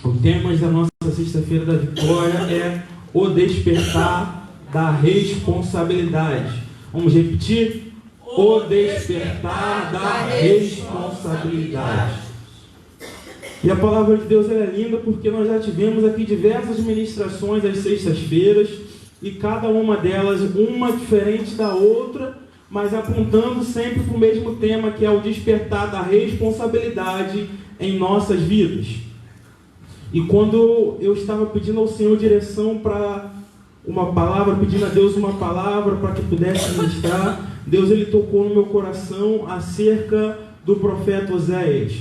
O tema da nossa sexta-feira da vitória é o despertar da responsabilidade. Vamos repetir? O despertar da responsabilidade. E a palavra de Deus é linda porque nós já tivemos aqui diversas ministrações às sextas-feiras e cada uma delas, uma diferente da outra, mas apontando sempre para o mesmo tema, que é o despertar da responsabilidade em nossas vidas. E quando eu estava pedindo ao Senhor direção para uma palavra, pedindo a Deus uma palavra para que pudesse ministrar, Deus ele tocou no meu coração acerca do profeta Oséias.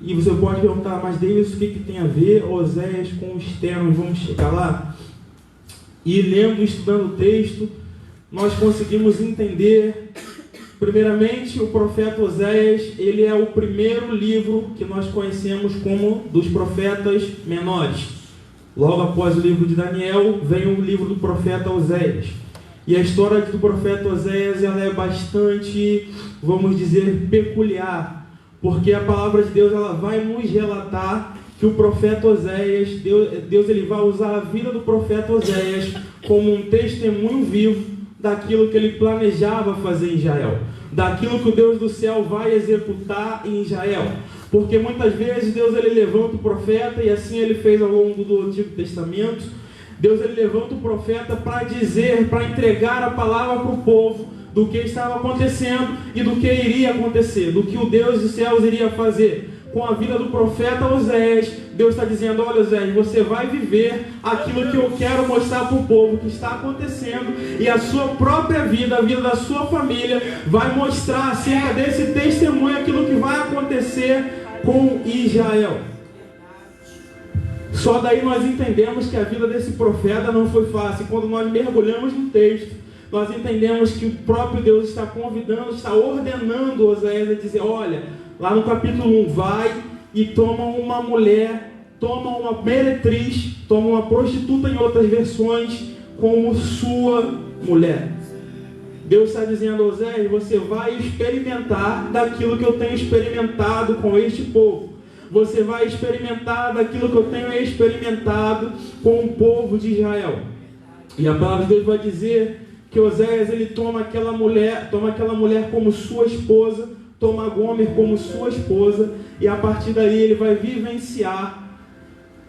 E você pode perguntar, mas Deus, o que tem a ver Oséias com os termos? Vamos chegar lá? E lendo, estudando o texto, nós conseguimos entender, primeiramente, o profeta Oséias, ele é o primeiro livro que nós conhecemos como dos profetas menores. Logo após o livro de Daniel, vem o livro do profeta Oséias. E a história do profeta Oséias, ela é bastante, vamos dizer, peculiar, porque a palavra de Deus, ela vai nos relatar que o profeta Oséias, Deus ele vai usar a vida do profeta Oséias como um testemunho vivo daquilo que ele planejava fazer em Israel, daquilo que o Deus do céu vai executar em Israel. Porque muitas vezes Deus ele levanta o profeta, e assim ele fez ao longo do Antigo Testamento. Deus ele levanta o profeta para dizer, para entregar a palavra para o povo do que estava acontecendo e do que iria acontecer, do que o Deus dos céus iria fazer. Com a vida do profeta Oséias, Deus está dizendo: olha, Oséias, você vai viver aquilo que eu quero mostrar para o povo que está acontecendo, e a sua própria vida, a vida da sua família, vai mostrar acerca desse testemunho aquilo que vai acontecer com Israel. Só daí nós entendemos que a vida desse profeta não foi fácil. Quando nós mergulhamos no texto, nós entendemos que o próprio Deus está convidando, está ordenando Oséias a dizer: olha, lá no capítulo 1, vai e toma uma mulher, toma uma meretriz, toma uma prostituta em outras versões, como sua mulher. Deus está dizendo: Oséias, você vai experimentar daquilo que eu tenho experimentado com este povo. Você vai experimentar daquilo que eu tenho experimentado com o povo de Israel. E a palavra de Deus vai dizer que Oséias ele toma aquela mulher como sua esposa, toma Gomer como sua esposa, e a partir daí ele vai vivenciar.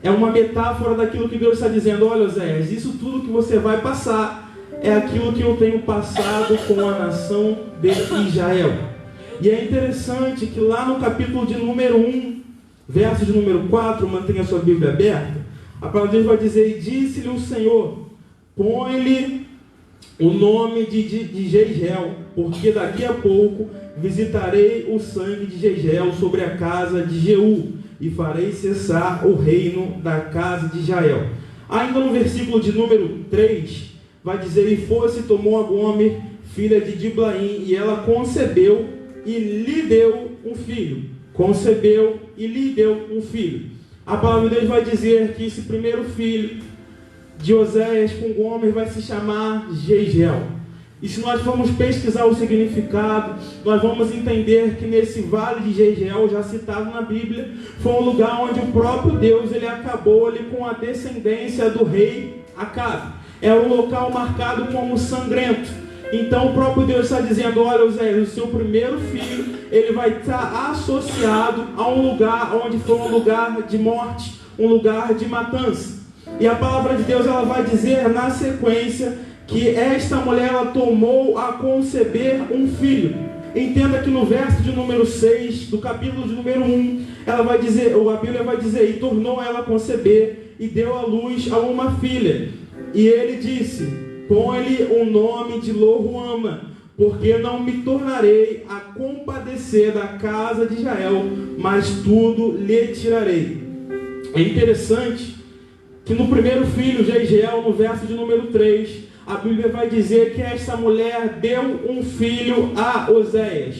É uma metáfora daquilo que Deus está dizendo: olha, Oséias, isso tudo que você vai passar é aquilo que eu tenho passado com a nação de Israel. E é interessante que lá no capítulo de número 1, verso de número 4, mantenha a sua Bíblia aberta, a palavra de Deus vai dizer: e disse-lhe o Senhor, põe-lhe o nome de Jezreel, porque daqui a pouco visitarei o sangue de Jezreel sobre a casa de Jeú, e farei cessar o reino da casa de Israel. Ainda no versículo de número 3, vai dizer: e fosse, tomou a Gomer, filha de Diblaim, e ela concebeu e lhe deu um filho. Concebeu e lhe deu um filho. A palavra de Deus vai dizer que esse primeiro filho de Oséias com Gomer vai se chamar Jezreel. E se nós formos pesquisar o significado, nós vamos entender que nesse vale de Jezreel, já citado na Bíblia, foi um lugar onde o próprio Deus ele acabou ali com a descendência do rei Acabe. É um local marcado como sangrento. Então o próprio Deus está dizendo: olha, Oséias, o seu primeiro filho, ele vai estar associado a um lugar onde foi um lugar de morte, um lugar de matança. E a palavra de Deus ela vai dizer na sequência que esta mulher ela tomou a conceber um filho. Entenda que no verso de número 6, do capítulo de número 1, ela vai dizer, ou a Bíblia vai dizer: e tornou ela a conceber e deu à luz a uma filha. E ele disse: põe-lhe o nome de Loruama, porque não me tornarei a compadecer da casa de Israel, mas tudo lhe tirarei. É interessante que no primeiro filho, Jezreel, no verso de número 3, a Bíblia vai dizer que esta mulher deu um filho a Oséias.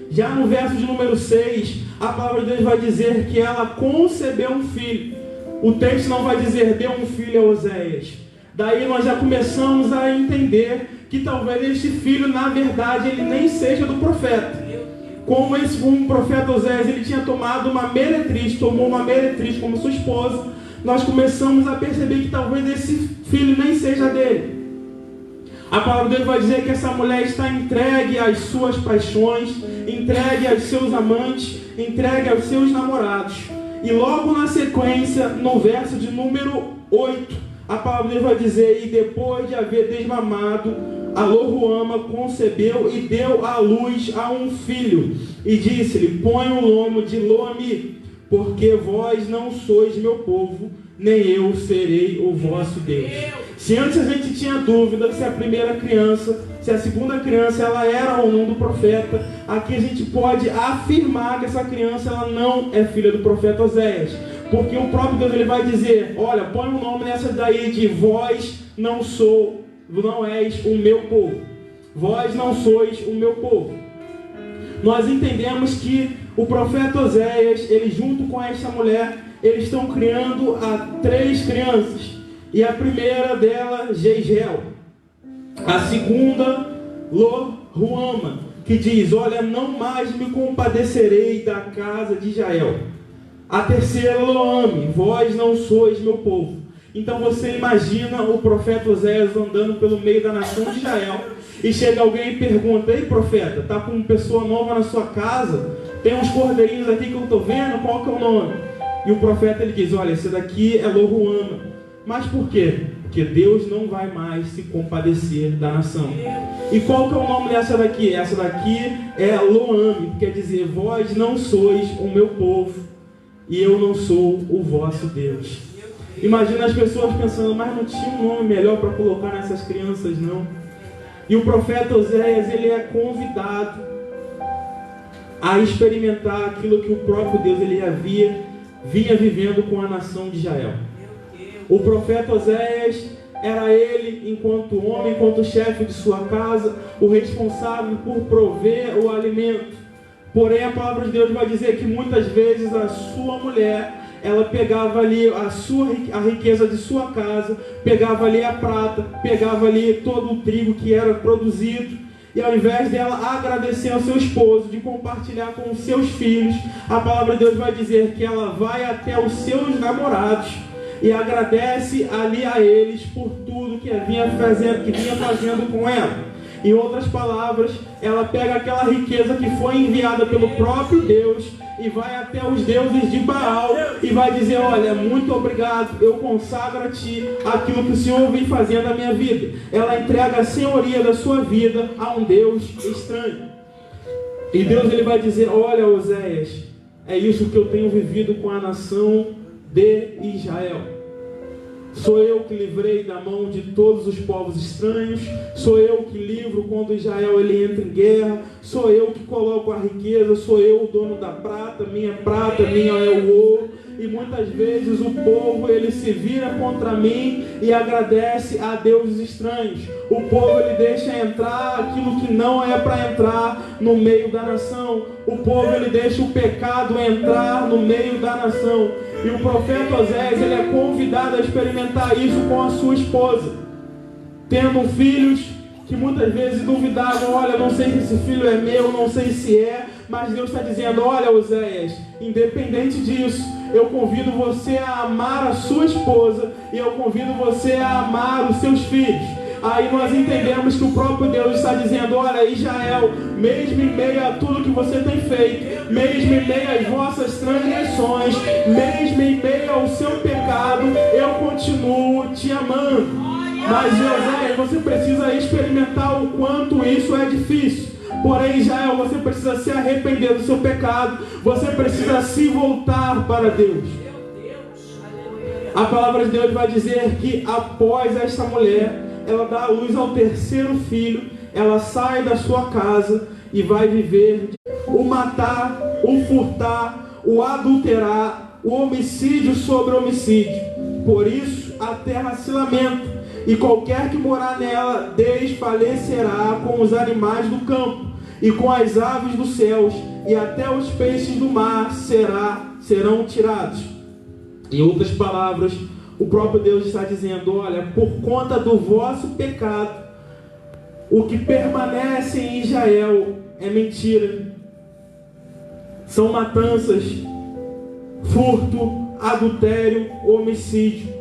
Já no verso de número 6, a palavra de Deus vai dizer que ela concebeu um filho. O texto não vai dizer deu um filho a Oséias. Daí nós já começamos a entender que talvez este filho, na verdade, ele nem seja do profeta. como um profeta Oséias, ele tinha tomado uma meretriz, tomou uma meretriz como sua esposa, nós começamos a perceber que talvez esse filho nem seja dele. A palavra de Deus vai dizer que essa mulher está entregue às suas paixões, entregue aos seus amantes, entregue aos seus namorados. E logo na sequência, no verso de número 8, a palavra de Deus vai dizer: e depois de haver desmamado, a Lo-Ruama concebeu e deu à luz a um filho. E disse-lhe: põe o nome de Lo-Ami, porque vós não sois meu povo, nem eu serei o vosso Deus. Se antes a gente tinha dúvida se a primeira criança, se a segunda criança ela era ou não do profeta, aqui a gente pode afirmar que essa criança ela não é filha do profeta Oséias, porque o próprio Deus ele vai dizer: olha, põe um nome nessa daí de vós não és o meu povo. Vós não sois o meu povo. Nós entendemos que o profeta Oséias, ele junto com essa mulher, eles estão criando 3 crianças. E a primeira dela, Jezreel. A segunda, Lo-Ruama, que diz: olha, não mais me compadecerei da casa de Israel. A terceira, Lo-Ami, vós não sois meu povo. Então você imagina o profeta Oséias andando pelo meio da nação de Israel, e chega alguém e pergunta: ei profeta, está com uma pessoa nova na sua casa? Tem uns cordeirinhos aqui que eu estou vendo, qual que é o nome? E o profeta ele diz: olha, esse daqui é Lo-Ruama. Mas por quê? Porque Deus não vai mais se compadecer da nação. E qual que é o nome dessa daqui? Essa daqui é Lo-Ami, que quer dizer: vós não sois o meu povo, e eu não sou o vosso Deus. Imagina as pessoas pensando: mas não tinha um nome melhor para colocar nessas crianças, não? E o profeta Oséias, ele é convidado a experimentar aquilo que o próprio Deus ele vinha vivendo com a nação de Israel. O profeta Oséias era ele, enquanto homem, enquanto chefe de sua casa, o responsável por prover o alimento. Porém, a palavra de Deus vai dizer que muitas vezes a sua mulher, ela pegava ali a riqueza de sua casa, pegava ali a prata, pegava ali todo o trigo que era produzido, e ao invés dela agradecer ao seu esposo, de compartilhar com os seus filhos, a palavra de Deus vai dizer que ela vai até os seus namorados e agradece ali a eles por tudo que vinha fazendo com ela. Em outras palavras, ela pega aquela riqueza que foi enviada pelo próprio Deus e vai até os deuses de Baal e vai dizer: olha, muito obrigado, eu consagro a ti aquilo que o Senhor vem fazendo na minha vida. Ela entrega a senhoria da sua vida a um Deus estranho. E Deus ele vai dizer: olha, Oséias, é isso que eu tenho vivido com a nação de Israel. Sou eu que livrei da mão de todos os povos estranhos. Sou eu que livro quando Israel ele entra em guerra. Sou eu que coloco a riqueza. Sou eu o dono da prata, minha é o ouro. E muitas vezes o povo ele se vira contra mim e agradece a deuses estranhos. O povo ele deixa entrar aquilo que não é para entrar no meio da nação. O povo ele deixa o pecado entrar no meio da nação. E o profeta Oséias ele é convidado a experimentar isso com a sua esposa, tendo filhos que muitas vezes duvidavam: olha, não sei se esse filho é meu, não sei se é, mas Deus está dizendo: olha, Oséias, independente disso, eu convido você a amar a sua esposa e eu convido você a amar os seus filhos. Aí nós entendemos que o próprio Deus está dizendo: olha, Israel, mesmo em meio a tudo que você tem feito, mesmo em meio às vossas transgressões, mesmo em meio ao seu pecado, eu continuo te amando. Mas, Oséias, você precisa experimentar o quanto isso é difícil. Porém, Israel, você precisa se arrepender do seu pecado, você precisa se voltar para Deus. A palavra de Deus vai dizer que após esta mulher, ela dá a luz ao terceiro filho, ela sai da sua casa e vai viver o matar, o furtar, o adulterar, o homicídio sobre homicídio. Por isso a terra se lamenta, e qualquer que morar nela desfalecerá com os animais do campo e com as aves dos céus, e até os peixes do mar serão tirados. Em outras palavras, o próprio Deus está dizendo: olha, por conta do vosso pecado, o que permanece em Israel é mentira. são matanças, furto, adultério, homicídio.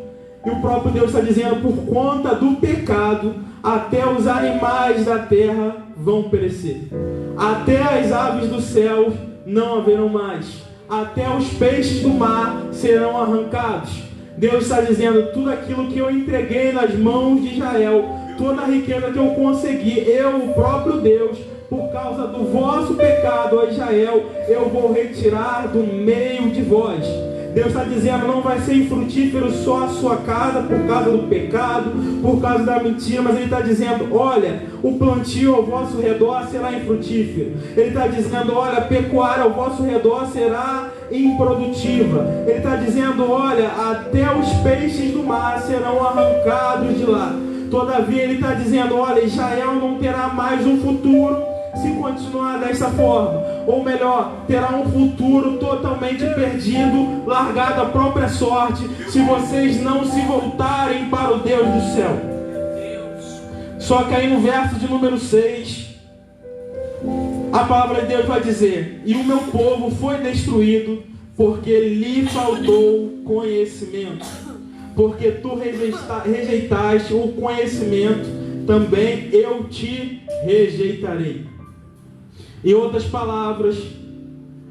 E o próprio Deus está dizendo, por conta do pecado, até os animais da terra vão perecer. Até as aves do céu não haverão mais. Até os peixes do mar serão arrancados. Deus está dizendo, tudo aquilo que eu entreguei nas mãos de Israel, toda a riqueza que eu consegui, eu, o próprio Deus, por causa do vosso pecado, ó Israel, eu vou retirar do meio de vós. Deus está dizendo, não vai ser infrutífero só a sua casa por causa do pecado, por causa da mentira, mas Ele está dizendo, olha, o plantio ao vosso redor será infrutífero. Ele está dizendo, olha, a pecuária ao vosso redor será improdutiva. Ele está dizendo, olha, até os peixes do mar serão arrancados de lá. Todavia Ele está dizendo, olha, Israel não terá mais um futuro se continuar dessa forma, ou melhor, terá um futuro totalmente perdido, largado à própria sorte, se vocês não se voltarem para o Deus do céu. Só que aí no verso de número 6, a palavra de Deus vai dizer, e o meu povo foi destruído, porque lhe faltou conhecimento. Porque tu rejeitaste o conhecimento, também eu te rejeitarei. Em outras palavras,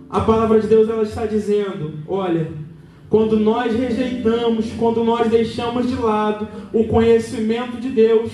a palavra de Deus ela está dizendo, olha, quando nós rejeitamos, quando nós deixamos de lado o conhecimento de Deus,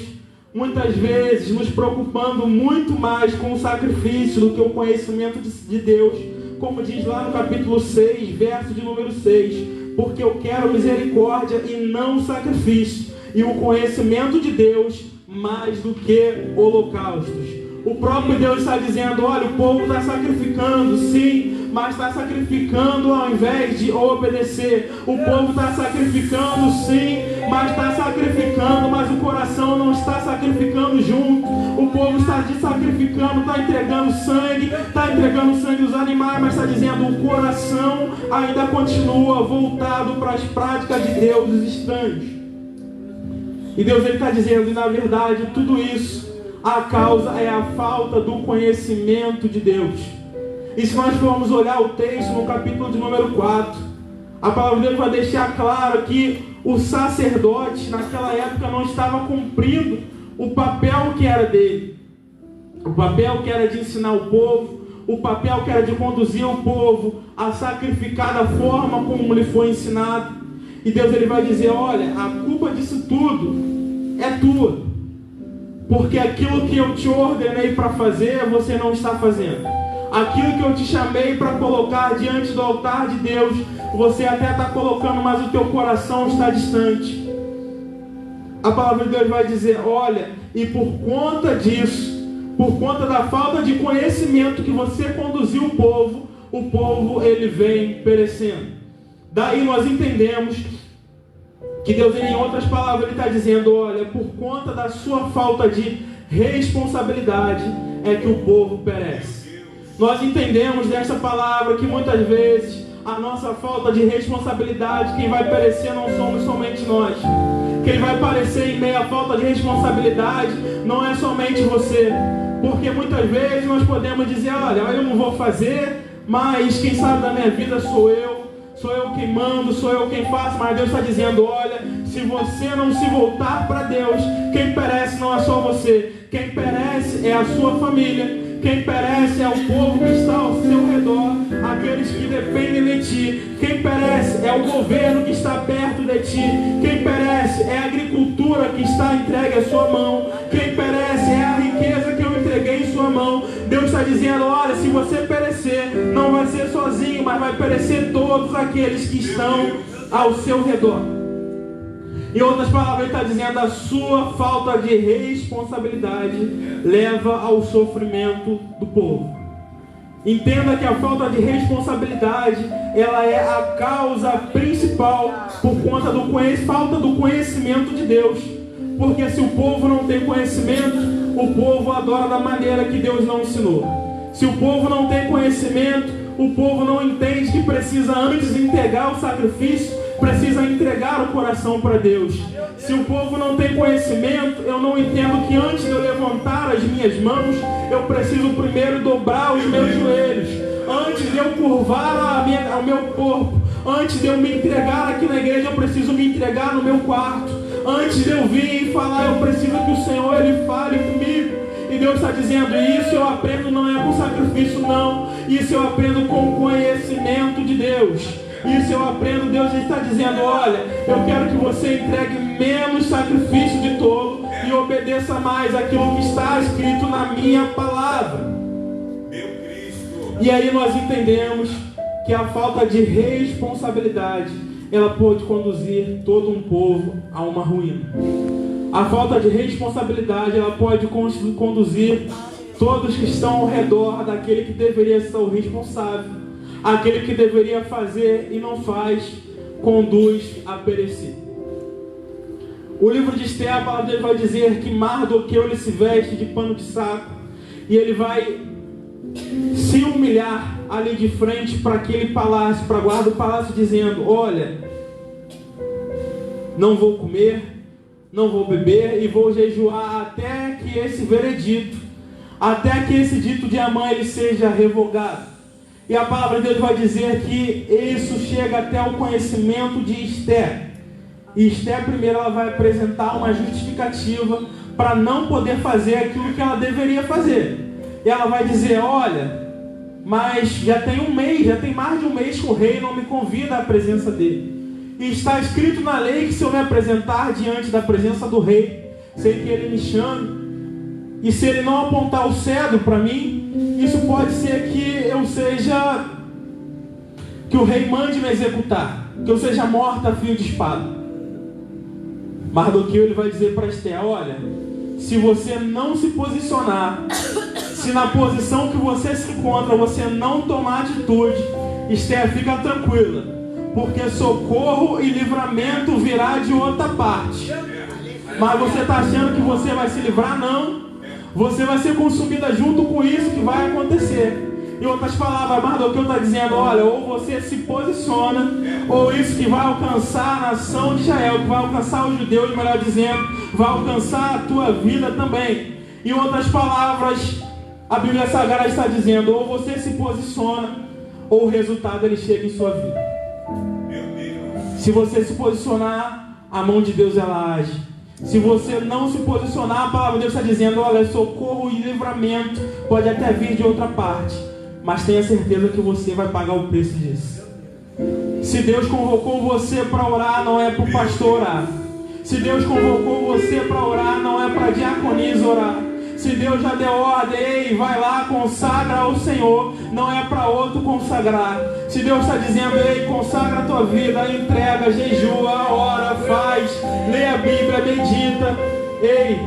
muitas vezes nos preocupando muito mais com o sacrifício do que o conhecimento de Deus, como diz lá no capítulo 6, verso de número 6, porque eu quero misericórdia e não sacrifício, e o conhecimento de Deus mais do que holocaustos. O próprio Deus está dizendo, olha, o povo está sacrificando, sim, mas está sacrificando ao invés de obedecer. O povo está sacrificando, sim, mas está sacrificando, mas o coração não está sacrificando junto. O povo está sacrificando, está entregando o sangue dos animais, mas está dizendo, o coração ainda continua voltado para as práticas de deuses estranhos. E Deus está dizendo, e na verdade, tudo isso, a causa é a falta do conhecimento de Deus. E se nós formos olhar o texto no capítulo de número 4, a palavra de Deus vai deixar claro que o sacerdote naquela época não estava cumprindo o papel que era dele. O papel que era de ensinar o povo, o papel que era de conduzir o povo a sacrificar da forma como lhe foi ensinado. E Deus ele vai dizer, olha, a culpa disso tudo é tua. Porque aquilo que eu te ordenei para fazer, você não está fazendo. Aquilo que eu te chamei para colocar diante do altar de Deus, você até está colocando, mas o teu coração está distante. A palavra de Deus vai dizer, olha, e por conta disso, por conta da falta de conhecimento que você conduziu o povo ele vem perecendo. Daí nós entendemos que Deus, em outras palavras, Ele está dizendo, olha, por conta da sua falta de responsabilidade, é que o povo perece. Nós entendemos dessa palavra que muitas vezes a nossa falta de responsabilidade, quem vai perecer não somos somente nós. Quem vai perecer em meio à falta de responsabilidade não é somente você. Porque muitas vezes nós podemos dizer, olha, eu não vou fazer, mas quem sabe da minha vida sou eu quem mando, sou eu quem faço, mas Deus está dizendo, olha, se você não se voltar para Deus, quem perece não é só você, quem perece é a sua família, quem perece é o povo que está ao seu redor, aqueles que dependem de ti, quem perece é o governo que está perto de ti, quem perece é a agricultura que está entregue à sua mão, quem perece é a riqueza que eu entreguei em sua mão. Deus está dizendo, olha, se você perecer, não vai ser sozinho, mas vai perecer todos aqueles que estão ao seu redor. Em outras palavras, Ele está dizendo, a sua falta de responsabilidade leva ao sofrimento do povo. Entenda que a falta de responsabilidade, ela é a causa principal por conta da falta do conhecimento de Deus. Porque se o povo não tem conhecimento, o povo adora da maneira que Deus não ensinou. Se o povo não tem conhecimento, o povo não entende que precisa, antes de entregar o sacrifício, precisa entregar o coração para Deus. Se o povo não tem conhecimento, eu não entendo que antes de eu levantar as minhas mãos, eu preciso primeiro dobrar os meus joelhos. Antes de eu curvar o meu corpo, antes de eu me entregar aqui na igreja, eu preciso me entregar no meu quarto. Antes de eu vir e falar, eu preciso que o Senhor Ele fale comigo. E Deus está dizendo, isso eu aprendo não é com sacrifício não, isso eu aprendo com conhecimento de Deus. Isso eu aprendo, Deus está dizendo, olha, eu quero que você entregue menos sacrifício de tolo e obedeça mais aquilo que está escrito na minha palavra. Meu Cristo. E aí nós entendemos que a falta de responsabilidade, ela pode conduzir todo um povo a uma ruína. A falta de responsabilidade, ela pode conduzir todos que estão ao redor daquele que deveria ser o responsável. Aquele que deveria fazer e não faz, conduz a perecer. O livro de Esther, a palavra dele vai dizer que Mardoqueu ele se veste de pano de saco e ele vai se humilhar ali de frente para aquele palácio, para a guarda do palácio, dizendo, olha, não vou comer, não vou beber e vou jejuar até que esse veredito, até que esse dito de Amã ele seja revogado. E a palavra de Deus vai dizer que isso chega até o conhecimento de Esther. E Esther primeiro ela vai apresentar uma justificativa para não poder fazer aquilo que ela deveria fazer. E ela vai dizer, olha, mas já tem um mês, já tem mais de um mês que o rei não me convida à presença dele. E está escrito na lei que se eu me apresentar diante da presença do rei, sem que ele me chame, e se ele não apontar o cedro para mim, isso pode ser que eu seja, que o rei mande me executar, que eu seja morta a fio de espada. Mardoqueu ele vai dizer para Esther, olha, se você não se posicionar, se na posição que você se encontra você não tomar atitude, Esther, fica tranquila, porque socorro e livramento virá de outra parte. Mas você está achando que você vai se livrar? Não. Você vai ser consumida junto com isso que vai acontecer. Em outras palavras, Mardoqueu está dizendo, olha, ou você se posiciona, ou isso que vai alcançar a nação de Israel, que vai alcançar os judeus, melhor dizendo, vai alcançar a tua vida também. Em outras palavras, a Bíblia Sagrada está dizendo, ou você se posiciona, ou o resultado ele chega em sua vida. Se você se posicionar, a mão de Deus ela age. Se você não se posicionar, a palavra de Deus está dizendo, olha, socorro e livramento pode até vir de outra parte, mas tenha certeza que você vai pagar o preço disso. Se Deus convocou você para orar, não é para o pastor orar. Se Deus convocou você para orar, não é para a diaconisa orar. Se Deus já deu ordem, ei, vai lá, consagra ao Senhor, não é para outro consagrar. Se Deus está dizendo, ei, consagra a tua vida, entrega, jejua, ora, faz, lê a Bíblia, medita. Ei,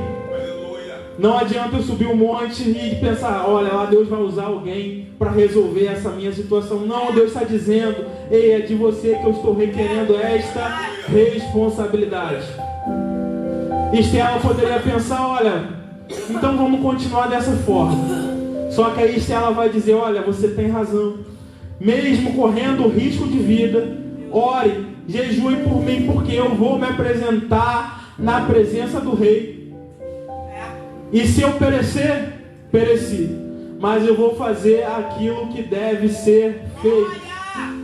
não adianta eu subir um monte e pensar, olha, lá Deus vai usar alguém para resolver essa minha situação. Não, Deus está dizendo, ei, é de você que eu estou requerendo esta responsabilidade. Esther poderia pensar, olha, então vamos continuar dessa forma. Só que aí ela vai dizer, olha, você tem razão. Mesmo correndo risco de vida, ore, jejue por mim, porque eu vou me apresentar na presença do rei. E se eu perecer, pereci. Mas eu vou fazer aquilo que deve ser feito.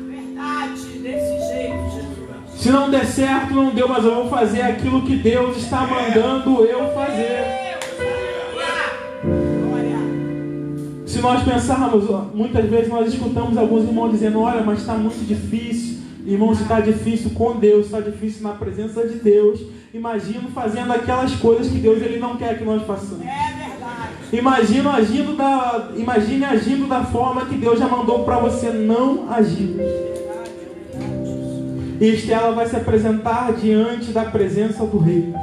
Verdade, desse jeito, Jesus. Se não der certo, não deu, mas eu vou fazer aquilo que Deus está mandando eu fazer. Se nós pensarmos, muitas vezes nós escutamos alguns irmãos dizendo, olha, mas está muito difícil. Irmãos, se está difícil com Deus, está difícil na presença de Deus, imagino fazendo aquelas coisas que Deus ele não quer que nós façamos. Imagine agindo da forma que Deus já mandou para você não agir. E Estela vai se apresentar diante da presença do rei.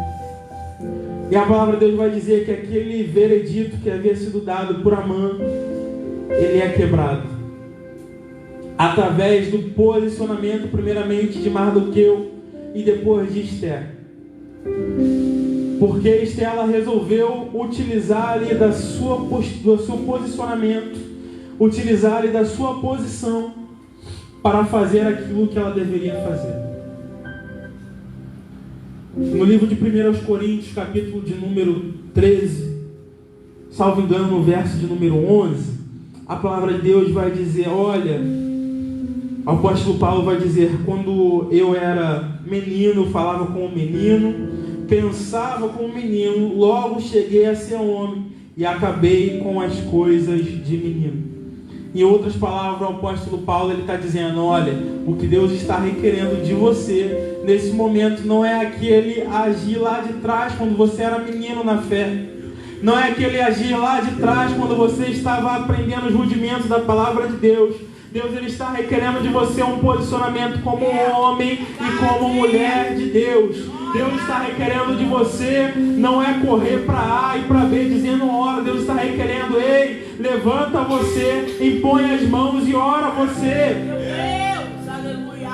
E a palavra de Deus vai dizer que aquele veredito que havia sido dado por Amã, ele é quebrado. Através do posicionamento, primeiramente, de Mardoqueu e depois de Esther. Porque Estela resolveu utilizar ali do seu posicionamento, utilizar ali da sua posição para fazer aquilo que ela deveria fazer. No livro de 1 Coríntios, capítulo de número 13, salvo engano, no verso de número 11, a palavra de Deus vai dizer, olha, o apóstolo Paulo vai dizer, quando eu era menino, falava como menino, pensava como menino, logo cheguei a ser homem e acabei com as coisas de menino. Em outras palavras, o apóstolo Paulo está dizendo, olha, o que Deus está requerendo de você nesse momento não é aquele agir lá de trás quando você era menino na fé. Não é aquele agir lá de trás quando você estava aprendendo os rudimentos da palavra de Deus. Deus ele está requerendo de você um posicionamento como homem e como mulher de Deus. Deus está requerendo de você, não é correr para A e para B dizendo ora. Deus está requerendo, ei, levanta você, impõe as mãos e ora você. Deus, aleluia.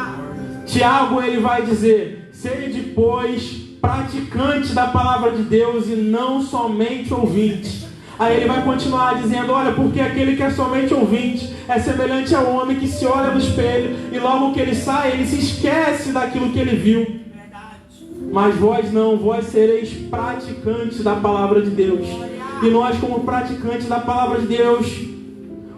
Tiago ele vai dizer, sede pois praticante da palavra de Deus e não somente ouvinte. Aí ele vai continuar dizendo, olha, porque aquele que é somente ouvinte é semelhante ao homem que se olha no espelho e logo que ele sai, ele se esquece daquilo que ele viu. Verdade. Mas vós não, vós sereis praticantes da palavra de Deus. E nós, como praticantes da palavra de Deus,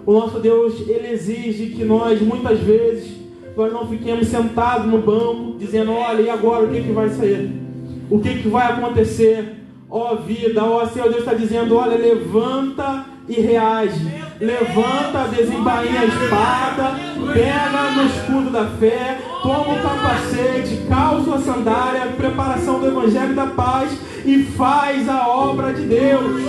o nosso Deus, ele exige que nós, muitas vezes, nós não fiquemos sentados no banco, dizendo, olha, e agora o que vai sair? O que vai acontecer? Ó vida, ó Senhor, Deus está dizendo, olha, levanta e reage. Levanta, desembainha a espada, pega no escudo da fé, toma o capacete, calça a sandália, preparação do Evangelho da Paz e faz a obra de Deus.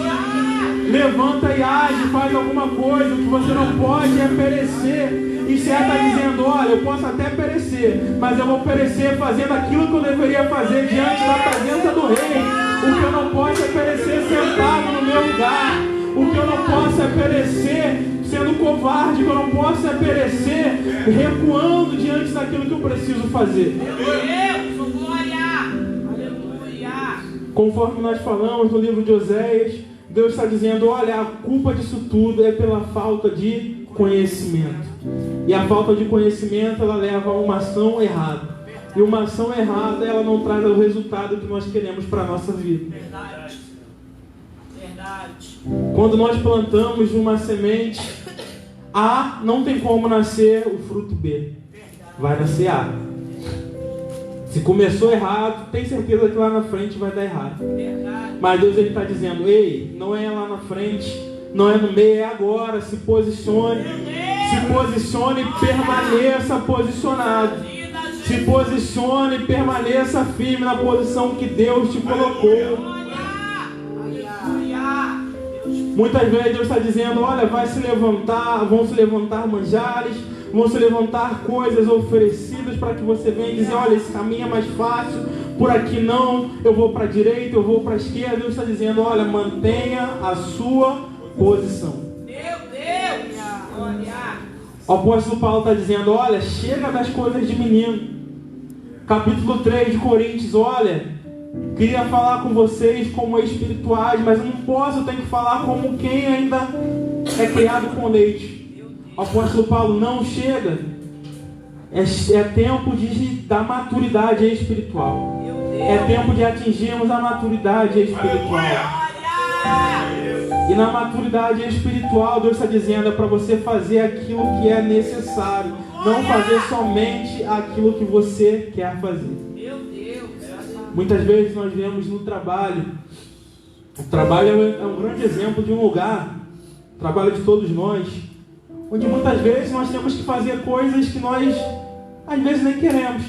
Levanta e age, faz alguma coisa. O que você não pode é perecer. E você está dizendo, olha, eu posso até perecer, mas eu vou perecer fazendo aquilo que eu deveria fazer diante da presença do Rei. O que eu não posso é perecer sentado no meu lugar. O que eu não posso é perecer sendo covarde. O que eu não posso é perecer recuando diante daquilo que eu preciso fazer. Meu Deus, glória, aleluia. Conforme nós falamos no livro de Oséias, Deus está dizendo, olha, a culpa disso tudo é pela falta de conhecimento. E a falta de conhecimento, ela leva a uma ação errada. E uma ação errada, ela não traz o resultado que nós queremos para a nossa vida. Verdade. Verdade. Quando nós plantamos uma semente A, não tem como nascer o fruto B. Vai nascer A. Se começou errado, tem certeza que lá na frente vai dar errado. Verdade. Mas Deus está dizendo, ei, não é lá na frente, não é no meio, é agora. Se posicione. Se posicione e permaneça posicionado. Se posicione e permaneça firme na posição que Deus te colocou. Muitas vezes Deus está dizendo, olha, vai se levantar, vão se levantar manjares, vão se levantar coisas oferecidas para que você venha dizer, olha, esse caminho é mais fácil, por aqui não, eu vou para a direita, eu vou para a esquerda. Deus está dizendo, olha, mantenha a sua posição. Meu Deus, olha. O apóstolo Paulo está dizendo, olha, chega das coisas de menino. Capítulo 3 de Coríntios, olha, queria falar com vocês como espirituais, mas eu não posso, eu tenho que falar como quem ainda é criado com leite. O apóstolo Paulo, não chega. É tempo da maturidade espiritual. É tempo de atingirmos a maturidade espiritual. E na maturidade espiritual, Deus está dizendo, é para você fazer aquilo que é necessário. Não fazer somente aquilo que você quer fazer. Meu Deus. Muitas vezes nós vemos no trabalho. O trabalho é um grande exemplo de um lugar, o trabalho de todos nós, onde muitas vezes nós temos que fazer coisas que nós, às vezes, nem queremos.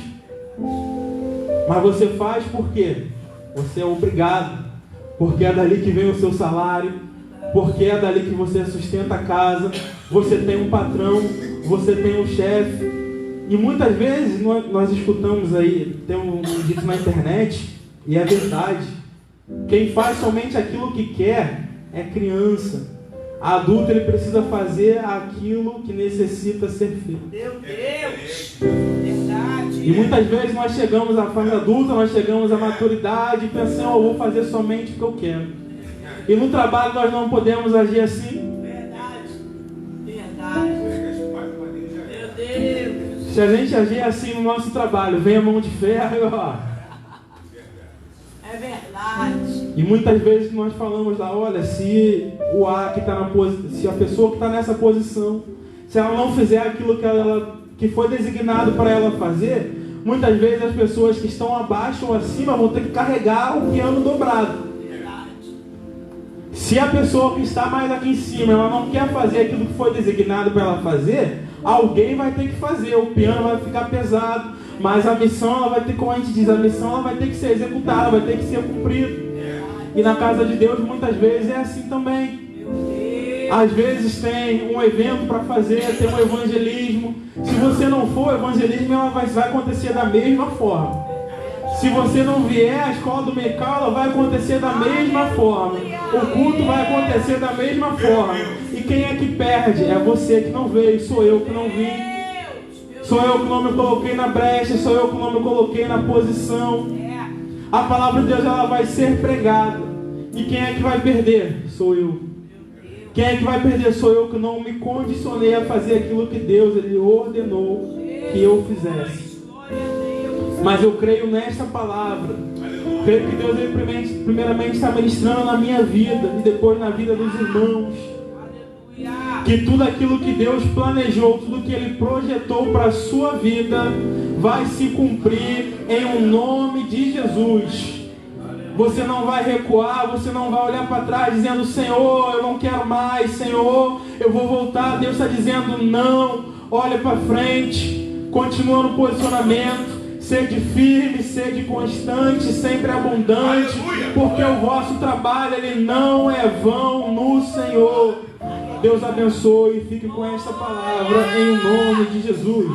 Mas você faz por quê? Você é obrigado. Porque é dali que vem o seu salário. Porque é dali que você sustenta a casa. Você tem um patrão. Você tem um chefe. E muitas vezes nós escutamos aí, tem um dito na internet, e é verdade. Quem faz somente aquilo que quer é criança. Adulto, ele precisa fazer aquilo que necessita ser feito. Meu Deus. Verdade. E muitas vezes nós chegamos à fase adulta, nós chegamos à maturidade e pensamos, eu vou fazer somente o que eu quero. E no trabalho nós não podemos agir assim. Verdade. Verdade. Meu Deus. Se a gente agir assim no nosso trabalho, vem a mão de ferro, ó. É verdade. E muitas vezes nós falamos lá, olha, se o A que está na posição, se a pessoa que está nessa posição, se ela não fizer aquilo que foi designado para ela fazer, muitas vezes as pessoas que estão abaixo ou acima vão ter que carregar o piano dobrado. Se a pessoa que está mais aqui em cima, ela não quer fazer aquilo que foi designado para ela fazer, alguém vai ter que fazer, o piano vai ficar pesado, mas a missão, ela vai ter, como a gente diz, a missão ela vai ter que ser executada, vai ter que ser cumprida. E na casa de Deus, muitas vezes, é assim também. Às vezes tem um evento para fazer, tem um evangelismo. Se você não for, o evangelismo ela vai acontecer da mesma forma. Se você não vier, a escola dominical ela vai acontecer da mesma forma. O culto vai acontecer da mesma forma. E quem é que perde? É você que não veio, sou eu que não vim. Sou eu que não me coloquei na brecha, sou eu que não me coloquei na posição. A palavra de Deus ela vai ser pregada. E quem é que vai perder? Sou eu. Quem é que vai perder? Sou eu que não me condicionei a fazer aquilo que Deus ele ordenou que eu fizesse. Mas eu creio nesta palavra. Creio que Deus ele primeiramente está ministrando na minha vida e depois na vida dos irmãos. Que tudo aquilo que Deus planejou, tudo que Ele projetou para a sua vida vai se cumprir em um nome de Jesus. Você não vai recuar, você não vai olhar para trás dizendo: Senhor, eu não quero mais, Senhor, eu vou voltar. Deus está dizendo: não, olha para frente, continua no posicionamento. Sede firme, sede constante, sempre abundante, porque o vosso trabalho ele não é vão no Senhor. Deus abençoe e fique com esta palavra em nome de Jesus.